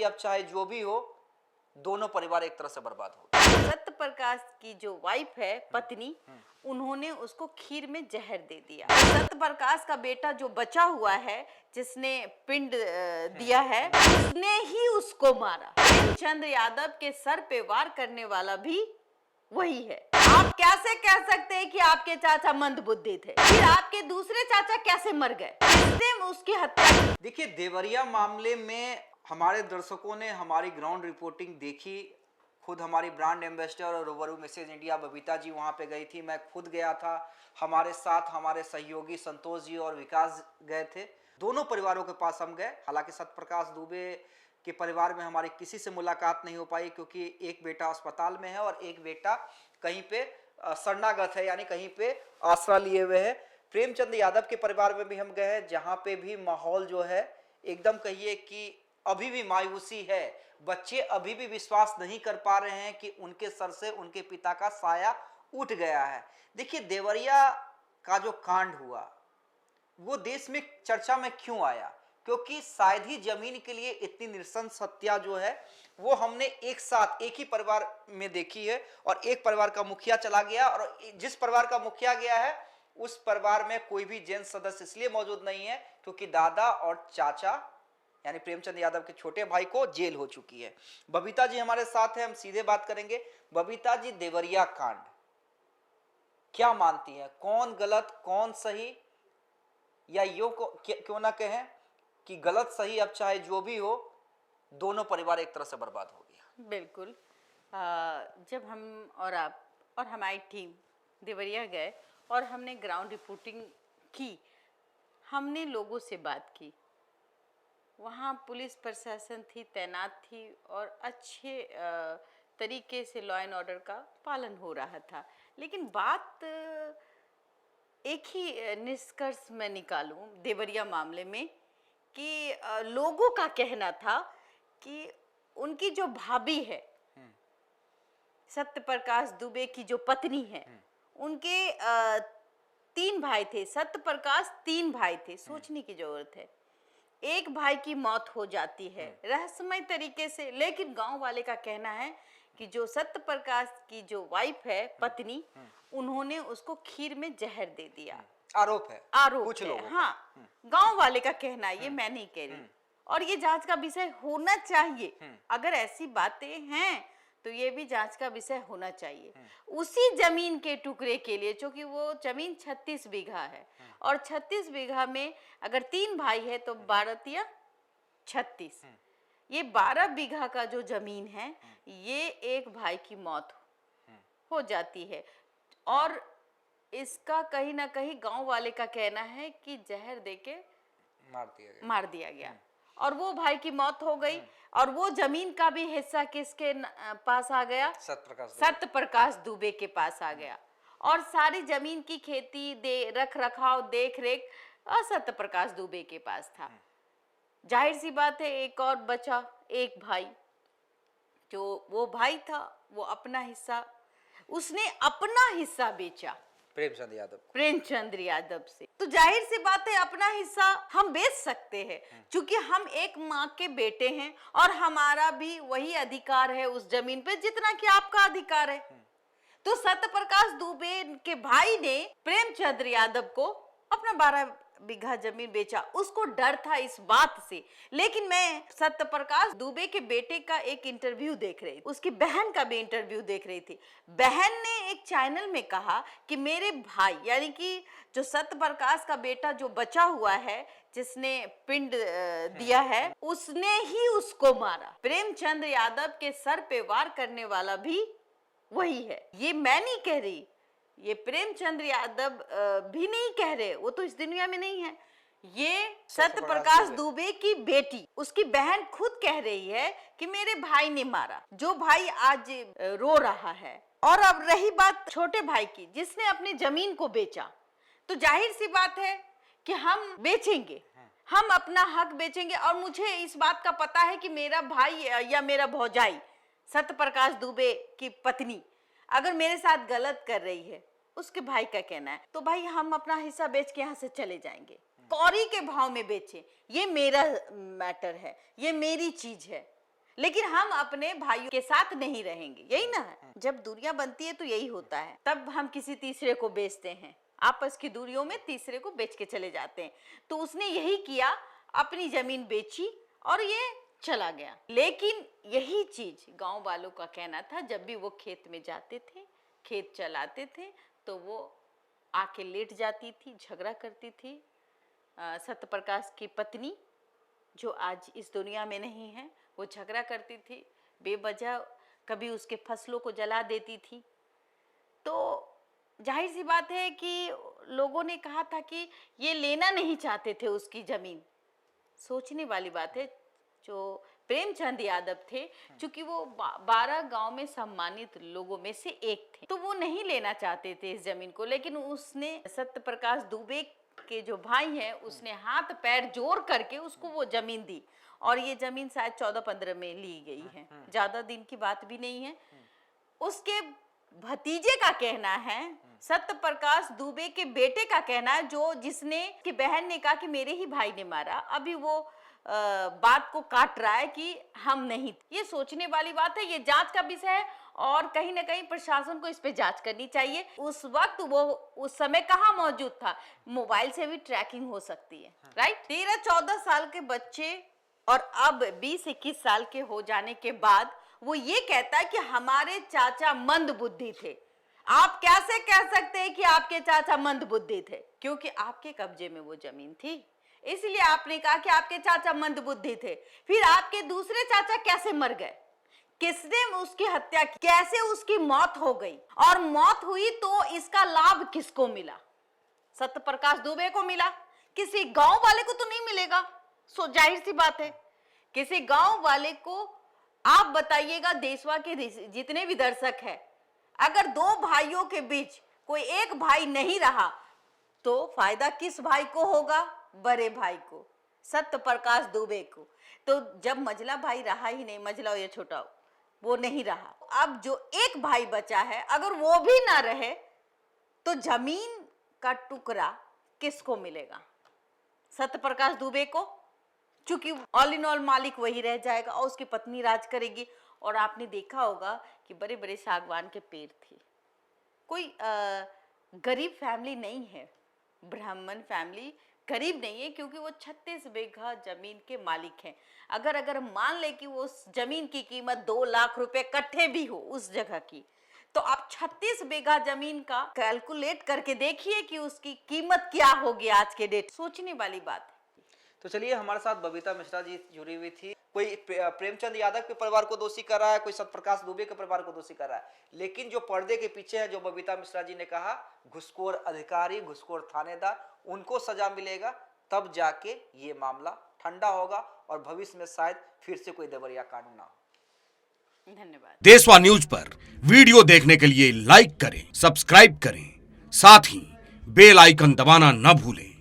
अब चाहे जो भी हो, दोनों परिवार एक तरह से बर्बाद हो। सत्य प्रकाश की जो वाइफ है, पत्नी, उन्होंने उसको खीर में जहर दे दिया। सत्य प्रकाश का बेटा जो बचा हुआ है, जिसने पिंड दिया है, उसने ही उसको मारा। प्रेमचंद यादव के सर पे वार करने वाला भी वही है। आप कैसे कह सकते हैं कि आपके चाचा मंदबुद्धि थे? फिर आपके दूसरे चाचा कैसे मर गए? किसने उसकी हत्या की? देखिए, देवरिया मामले में हमारे दर्शकों ने हमारी ग्राउंड रिपोर्टिंग देखी। खुद हमारी ब्रांड एम्बेसडर और रूबरू मैसेज इंडिया बबीता जी वहां पे गई थी, मैं खुद गया था, हमारे साथ हमारे सहयोगी संतोष जी और विकास गए थे। दोनों परिवारों के पास हम गए। हालांकि सत्यप्रकाश दुबे के परिवार में हमारी किसी से मुलाकात नहीं हो पाई, क्योंकि एक बेटा अस्पताल में है और एक बेटा कहीं पे शरणागत है, यानी कहीं पे आसरा लिए हुए है। प्रेमचंद यादव के परिवार में भी हम गए हैं, जहां पे भी माहौल जो है एकदम कहिए कि अभी भी मायूसी है। बच्चे अभी भी विश्वास नहीं कर पा रहे हैं कि उनके सर से उनके पिता का साया उठ गया है। देखिए, देवरिया का जो कांड हुआ वो देश में चर्चा में क्यों आया? क्योंकि शायद ही जमीन के लिए इतनी नृशंस हत्या जो है वो हमने एक साथ एक ही परिवार में देखी है। और एक परिवार का मुखिया चला गया, और जिस परिवार का मुखिया गया है उस परिवार में कोई भी जेंट्स सदस्य इसलिए मौजूद नहीं है क्योंकि दादा और चाचा यानी प्रेमचंद यादव के छोटे भाई को जेल हो चुकी है। बबीता जी हमारे साथ है, हम सीधे बात करेंगे। बबीता जी, देवरिया कांड क्या मानती हैं? कौन गलत कौन सही, या यो क्यों ना कहें कि गलत सही अब चाहे जो भी हो, दोनों परिवार एक तरह से बर्बाद हो गया। बिल्कुल। जब हम और आप और हमारी टीम देवरिया गए और हमने ग्राउंड रिपोर्टिंग की, हमने लोगों से बात की, वहाँ पुलिस प्रशासन थी, तैनात थी और अच्छे तरीके से लॉ एंड ऑर्डर का पालन हो रहा था। लेकिन बात एक ही निष्कर्ष मैं निकालूं देवरिया मामले में कि लोगों का कहना था कि उनकी जो भाभी है, सत्य प्रकाश दुबे की जो पत्नी है, उनके 3 भाई थे। सत्य प्रकाश 3 भाई थे। सोचने की जरूरत है। एक भाई की मौत हो जाती है रहस्यमय तरीके से, लेकिन गांव वाले का कहना है कि जो सत्य प्रकाश की जो वाइफ है, पत्नी, उन्होंने उसको खीर में जहर दे दिया। आरोप है, आरोप कुछ है, लोगों हाँ, गांव वाले का कहना है, ये मैं नहीं कह रही। और ये जांच का विषय होना चाहिए। अगर ऐसी बातें हैं तो ये भी जांच का विषय होना चाहिए। उसी जमीन के टुकड़े के लिए, क्योंकि वो जमीन 36 बीघा है और 36 बीघा में अगर 3 भाई है तो 12 36, ये 12 बीघा का जो जमीन है, ये एक भाई की मौत हो जाती है। और इसका कहीं ना कहीं गांव वाले का कहना है कि जहर देके मार दिया गया और वो भाई की मौत हो गई। और वो जमीन का भी हिस्सा किसके पास आ गया? सत्य प्रकाश दुबे के पास आ गया। और सारी जमीन की खेती, रख रखाव, देख रेख सत्य प्रकाश दुबे के पास था। जाहिर सी बात है, एक और बचा, एक भाई, जो वो भाई था, वो अपना हिस्सा, उसने अपना हिस्सा बेचा प्रेमचंद यादव से। तो जाहिर सी बात है, अपना हिस्सा हम बेच सकते हैं, क्योंकि हम एक माँ के बेटे हैं और हमारा भी वही अधिकार है उस जमीन पे जितना कि आपका अधिकार है। तो सत्य प्रकाश दुबे के भाई ने प्रेमचंद यादव को अपना 12 बीघा जमीन बेचा। उसको डर था इस बात से। लेकिन मैं सत्य प्रकाश दुबे के बेटे का एक इंटरव्यू देख रही थी, उसकी बहन का भी इंटरव्यू देख रही थी। बहन ने एक चैनल में कहा कि मेरे भाई, यानी कि जो सत्य प्रकाश का बेटा जो बचा हुआ है, जिसने पिंड दिया है, उसने ही उसको मारा। प्रेमचंद यादव के सर पे वार करने वाला भी वही है। ये मैं नहीं कह रही, ये प्रेमचंद यादव भी नहीं कह रहे, वो तो इस दुनिया में नहीं है। ये सत्य प्रकाश दुबे की बेटी, उसकी बहन खुद कह रही है कि मेरे भाई ने मारा, जो भाई आज रो रहा है। और अब रही बात छोटे भाई की, जिसने अपनी जमीन को बेचा, तो जाहिर सी बात है कि हम बेचेंगे, हम अपना हक बेचेंगे। और मुझे इस बात का पता है कि मेरा भाई या मेरा भौजाई सत्य प्रकाश दुबे की पत्नी अगर मेरे साथ गलत कर रही है, उसके भाई का कहना है, तो भाई हम अपना हिस्सा बेच के यहाँ से चले जाएंगे, कौड़ी के भाव में बेचे, ये मेरा मैटर है, ये मेरी चीज है। लेकिन हम अपने भाइयों के साथ नहीं रहेंगे, यही ना है। जब दूरियां बनती है तो यही होता है, तब हम किसी तीसरे को बेचते हैं, आपस की दूरियों में तीसरे को बेच के चले जाते हैं। तो उसने यही किया, अपनी जमीन बेची और ये चला गया। लेकिन यही चीज गांव वालों का कहना था, जब भी वो खेत में जाते थे, खेत चलाते थे, तो वो आके लेट जाती थी, झगड़ा करती थी। सत्यप्रकाश की पत्नी जो आज इस दुनिया में नहीं है, वो झगड़ा करती थी बेवजह, कभी उसके फसलों को जला देती थी। तो जाहिर सी बात है कि लोगों ने कहा था कि ये लेना नहीं चाहते थे उसकी जमीन। सोचने वाली बात है, जो प्रेमचंद यादव थे, चूंकि वो 12 गांव में सम्मानित लोगों में से एक थे, तो वो नहीं लेना चाहते थे इस जमीन को। लेकिन उसने, सत्यप्रकाश दुबे के जो भाई हैं, उसने हाथ पैर जोड़ करके उसको वो जमीन दी। और ये जमीन शायद 14-15 में ली गई है, ज्यादा दिन की बात भी नहीं है। उसके भतीजे का कहना है, सत्यप्रकाश दुबे के बेटे का कहना है, जो जिसने की बहन ने कहा कि मेरे ही भाई ने मारा, अभी वो बात को काट रहा है कि हम नहीं। ये सोचने वाली बात है, ये जांच का विषय है और कहीं ना कहीं प्रशासन को इस पे जांच करनी चाहिए। उस वक्त वो उस समय कहाँ मौजूद था, मोबाइल से भी ट्रैकिंग हो सकती है, राइट। 13-14 साल के बच्चे और अब 20-21 साल के हो जाने के बाद वो ये कहता है कि हमारे चाचा मंद बुद्धि थे। आप कैसे कह सकते हैं कि आपके चाचा मंद बुद्धि थे? क्योंकि आपके कब्जे में वो जमीन थी, इसलिए आपने कहा कि आपके चाचा मंद बुद्धि थे। फिर आपके दूसरे चाचा कैसे मर गए, किसने उसकी हत्या की, कैसे उसकी मौत हो गई, और मौत हुई तो इसका लाभ किसको मिला? सत्यप्रकाश दुबे को मिला, किसी गांव वाले को तो नहीं मिलेगा। सो जाहिर सी बात है, किसी गांव वाले को। आप बताइएगा, देशवा के जितने भी दर्शक हैं, अगर दो भाइयों के बीच कोई एक भाई नहीं रहा तो फायदा किस भाई को होगा? बड़े भाई को, सत्यप्रकाश दुबे को। तो जब मझला भाई रहा ही नहीं, मझला हो या छोटा हो, वो नहीं रहा, अब जो एक भाई बचा है, अगर वो भी ना रहे तो जमीन का टुकड़ा किसको मिलेगा? सत्यप्रकाश दुबे को, चूंकि ऑल इन ऑल मालिक वही रह जाएगा और उसकी पत्नी राज करेगी। और आपने देखा होगा कि बड़े बड़े सागवान के पेड़ थे। कोई गरीब फैमिली नहीं है, ब्राह्मण फैमिली गरीब नहीं है, क्योंकि वो 36 बीघा जमीन के मालिक हैं। अगर मान ले कि वो उस जमीन की कीमत 2 लाख रुपए कट्ठे भी हो उस जगह की, तो आप 36 बीघा जमीन का कैलकुलेट करके देखिए कि उसकी कीमत क्या होगी आज के डेट। सोचने वाली बात है। तो चलिए, हमारे साथ बबीता मिश्रा जी जुड़ी हुई थी। कोई प्रेमचंद यादव के परिवार को दोषी कर रहा है, कोई सत्यप्रकाश दुबे के परिवार को दोषी कर रहा है, लेकिन जो पर्दे के पीछे है, जो बबीता मिश्रा जी ने कहा, घुसखोर अधिकारी, घुसखोर थानेदार, उनको सजा मिलेगा, तब जाके ये मामला ठंडा होगा और भविष्य में शायद फिर से कोई देवरिया कांड ना हो। धन्यवाद। देशवा न्यूज पर वीडियो देखने के लिए लाइक करें, सब्सक्राइब करें, साथ ही बेल आइकन दबाना न भूलें।